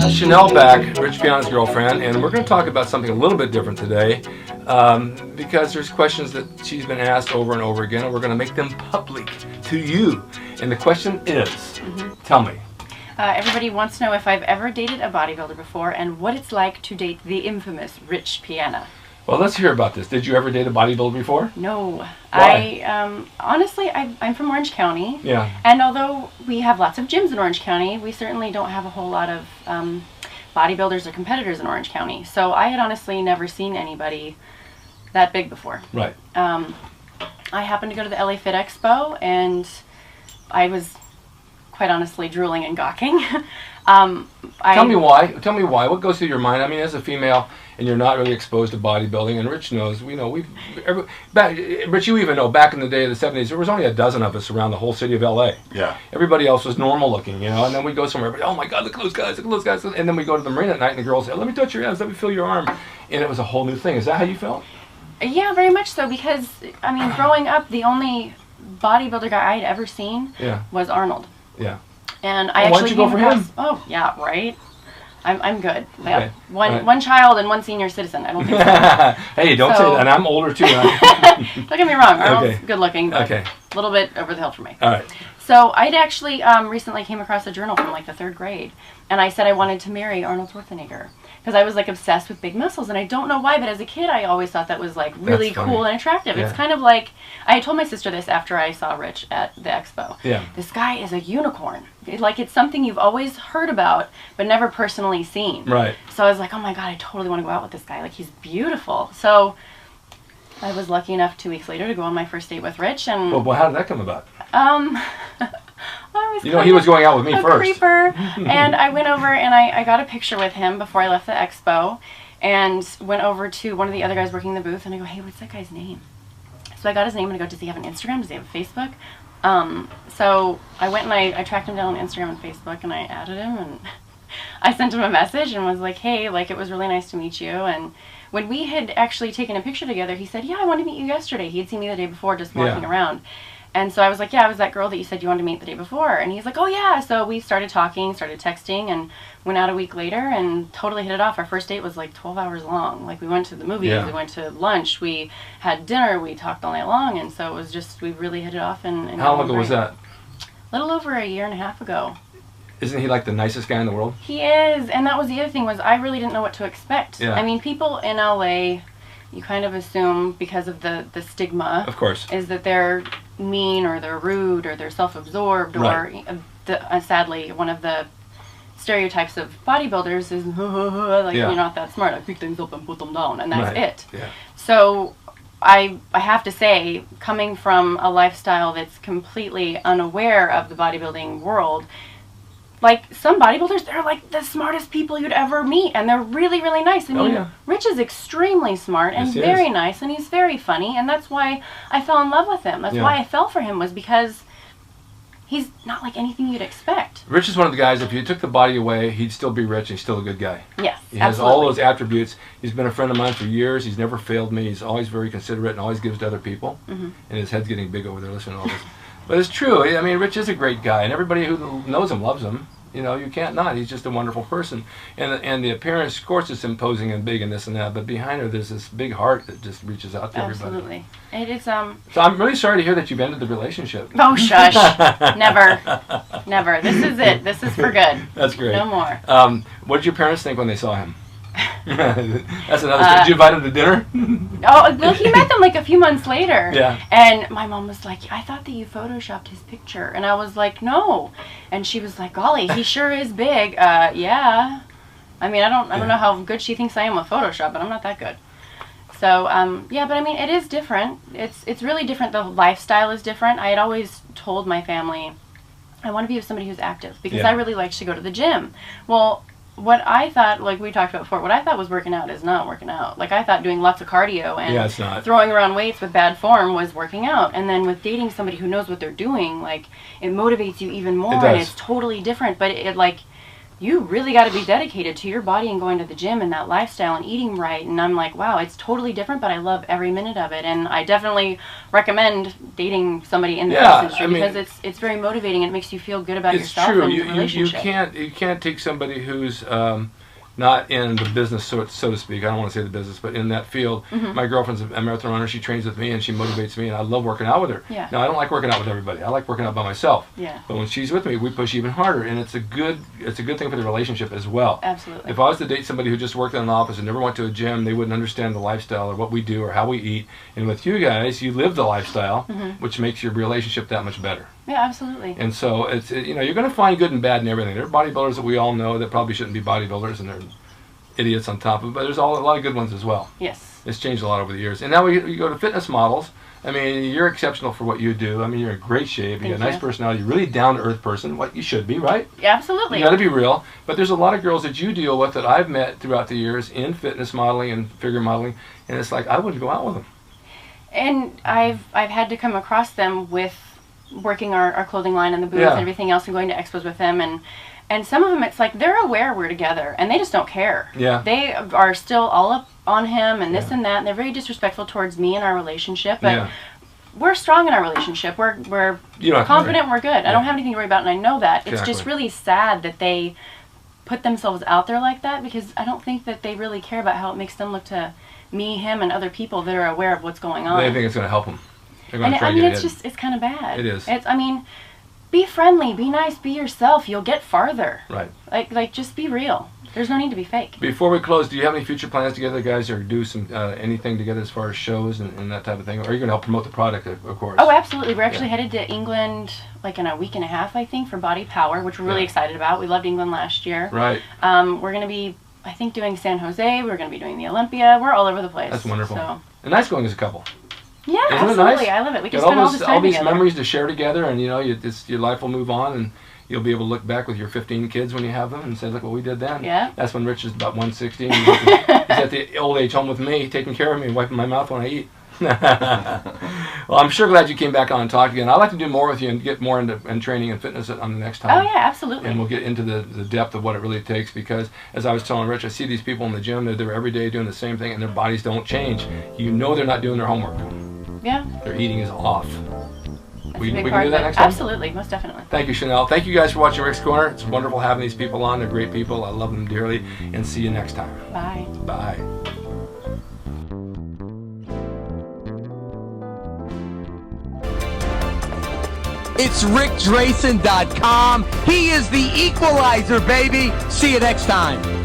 Chanel back, Rich Piana's girlfriend, and we're going to talk about something a little bit different today because there's questions that she's been asked over and over again, and we're going to make them public to you. And the question is, tell me. Everybody wants to know if I've ever dated a bodybuilder before and what it's like to date the infamous Rich Piana. Well, let's hear about this. Did you ever date a bodybuilder before? No. Why? Honestly, I'm from Orange County. Yeah. And although we have lots of gyms in Orange County, we certainly don't have a whole lot of bodybuilders or competitors in Orange County. So I had honestly never seen anybody that big before. Right. I happened to go to the LA Fit Expo, and I was quite honestly drooling and gawking. Tell me why. Tell me why. What goes through your mind? I mean, as a female, and you're not really exposed to bodybuilding, and Rich knows. Rich, you even know, back in the day of the 70s, there was only a dozen of us around the whole city of LA. Yeah. Everybody else was normal looking, and then we'd go somewhere, oh my God, look at those guys, look at those guys. And then we go to the marina at night, and the girls say, let me touch your hands, let me feel your arm. And it was a whole new thing. Is that how you felt? Yeah, very much so, because, I mean, growing up, the only bodybuilder guy I'd ever seen was Arnold. Yeah. And I actually why don't you go for him? Oh, yeah, right. I'm good. Okay. One child and one senior citizen. I don't think so. Hey, don't say that. And I'm older too. Don't get me wrong. Arnold's good looking, but a little bit over the hill for me. All right. So I'd actually recently came across a journal from like the 3rd grade, and I said I wanted to marry Arnold Schwarzenegger because I was like obsessed with big muscles, and I don't know why, but as a kid I always thought that was like really cool and attractive. Yeah. It's kind of like, I told my sister this after I saw Rich at the expo. Yeah. This guy is a unicorn. It's something you've always heard about but never personally seen. Right. So I was like, oh my God, I totally want to go out with this guy. Like, he's beautiful. So I was lucky enough 2 weeks later to go on my first date with Rich, and well, how did that come about? I was he was going out with me a first. Creeper, and I went over and I got a picture with him before I left the expo, and went over to one of the other guys working the booth, and I go, hey, what's that guy's name? So I got his name, and I go, does he have an Instagram? Does he have a Facebook? So I went and I tracked him down on Instagram and Facebook, and I added him, and I sent him a message and was like, hey, like, it was really nice to meet you. And when we had actually taken a picture together, he said, yeah, I wanted to meet you yesterday. He had seen me the day before just walking around. And so I was like, yeah, I was that girl that you said you wanted to meet the day before. And he's like, oh, yeah. So we started talking, started texting, and went out a week later and totally hit it off. Our first date was like 12 hours long. Like, we went to the movies, we went to lunch, we had dinner, we talked all night long. And so it was just, we really hit it off. And how long ago was that? A little over a year and a half ago. Isn't he like the nicest guy in the world? He is. And that was the other thing, was I really didn't know what to expect. Yeah. I mean, people in LA, you kind of assume, because of the stigma, of course, is that they're mean or they're rude or they're self-absorbed, or sadly one of the stereotypes of bodybuilders is like, you're not that smart, I pick things up and put them down, and that's it. Yeah. So I have to say, coming from a lifestyle that's completely unaware of the bodybuilding world, like, some bodybuilders, they're like the smartest people you'd ever meet, and they're really, really nice. I mean, Rich is extremely smart and very nice, and he's very funny, and that's why I fell in love with him. That's why I fell for him, was because he's not like anything you'd expect. Rich is one of the guys, if you took the body away, he'd still be Rich, and he's still a good guy. Yes, he has all those attributes. He's been a friend of mine for years. He's never failed me. He's always very considerate and always gives to other people. And his head's getting big over there listening to all this. But it's true. I mean, Rich is a great guy, and everybody who knows him loves him. You know, you can't not. He's just a wonderful person. And the appearance, of course, is imposing and big and this and that, but behind her there's this big heart that just reaches out to everybody. Absolutely. It is, So I'm really sorry to hear that you've ended the relationship. Oh, shush. Never. Never. This is it. This is for good. That's great. No more. What did your parents think when they saw him? That's another story. Did you invite him to dinner? Oh, well, he met them like a few months later. Yeah. And my mom was like, I thought that you photoshopped his picture. And I was like, no. And she was like, golly, he sure is big. Yeah. I mean, I don't know how good she thinks I am with Photoshop, but I'm not that good. So, yeah, but I mean, it is different. It's really different. The lifestyle is different. I had always told my family, I want to be with somebody who's active, because I really like to go to the gym. Well, what I thought, like we talked about before, what I thought was working out is not working out. Like, I thought doing lots of cardio and throwing around weights with bad form was working out. And then with dating somebody who knows what they're doing, like, it motivates you even more, and it's totally different. But it like, you really got to be dedicated to your body and going to the gym and that lifestyle and eating right. And I'm like, wow, it's totally different, but I love every minute of it. And I definitely recommend dating somebody in the fitness industry because it's very motivating and it makes you feel good about yourself and your relationship. You can't take somebody who's not in the business, so to speak. I don't want to say the business, but in that field. My girlfriend's a marathon runner. She trains with me and she motivates me, and I love working out with her. Yeah. Now, I don't like working out with everybody. I like working out by myself. Yeah. But when she's with me, we push even harder, and it's a good thing for the relationship as well. Absolutely. If I was to date somebody who just worked in an office and never went to a gym, they wouldn't understand the lifestyle or what we do or how we eat. And with you guys, you live the lifestyle, which makes your relationship that much better. Yeah, absolutely. And so you're going to find good and bad in everything. There are bodybuilders that we all know that probably shouldn't be bodybuilders, and they're idiots on top of it, but there's a lot of good ones as well. Yes. It's changed a lot over the years. And now we go to fitness models. I mean, you're exceptional for what you do. I mean, you're in great shape. You got a nice personality. You're really down-to-earth person, what you should be, right? Yeah, absolutely. You got to be real. But there's a lot of girls that you deal with that I've met throughout the years in fitness modeling and figure modeling, and it's like, I wouldn't go out with them. And I've had to come across them with working our clothing line in the booth and everything else and going to expos with them, and some of them, it's like they're aware we're together, and they just don't care. Yeah. They are still all up on him and this and that, and they're very disrespectful towards me and our relationship. But we're strong in our relationship. We're confident. We're good. I don't have anything to worry about, and I know that. It's just really sad that they put themselves out there like that, because I don't think that they really care about how it makes them look to me, him, and other people that are aware of what's going on. They think it's going to help them. They're going and to try I to mean, get it's kind of bad. It is. Be friendly, be nice, be yourself. You'll get farther. Right. Like just be real. There's no need to be fake. Before we close, do you have any future plans together, guys, or do some anything together as far as shows and that type of thing? Or are you going to help promote the product, of course? Oh, absolutely. We're actually headed to England like in a week and a half, I think, for Body Power, which we're really excited about. We loved England last year. Right. We're going to be, I think, doing San Jose. We're going to be doing the Olympia. We're all over the place. That's wonderful. So. And nice going as a couple. Yeah, Isn't absolutely. it nice? I love it. We can Got spend all this time all these together. memories to share together, and your life will move on, and you'll be able to look back with your 15 kids when you have them and say, look what we did then. Yeah. That's when Rich is about 160. And he's at the old age home with me, taking care of me and wiping my mouth when I eat. Well, I'm sure glad you came back on and talked again. I'd like to do more with you and get more into training and fitness on the next time. Oh, yeah, absolutely. And we'll get into the depth of what it really takes, because, as I was telling Rich, I see these people in the gym, they're there every day doing the same thing, and their bodies don't change. You know they're not doing their homework. Yeah. Their eating is off. We can do that next time? Absolutely, most definitely. Thank you, Chanel. Thank you guys for watching Rick's Corner. It's wonderful having these people on. They're great people. I love them dearly. And see you next time. Bye. Bye. It's rickdrasin.com. He is the equalizer, baby. See you next time.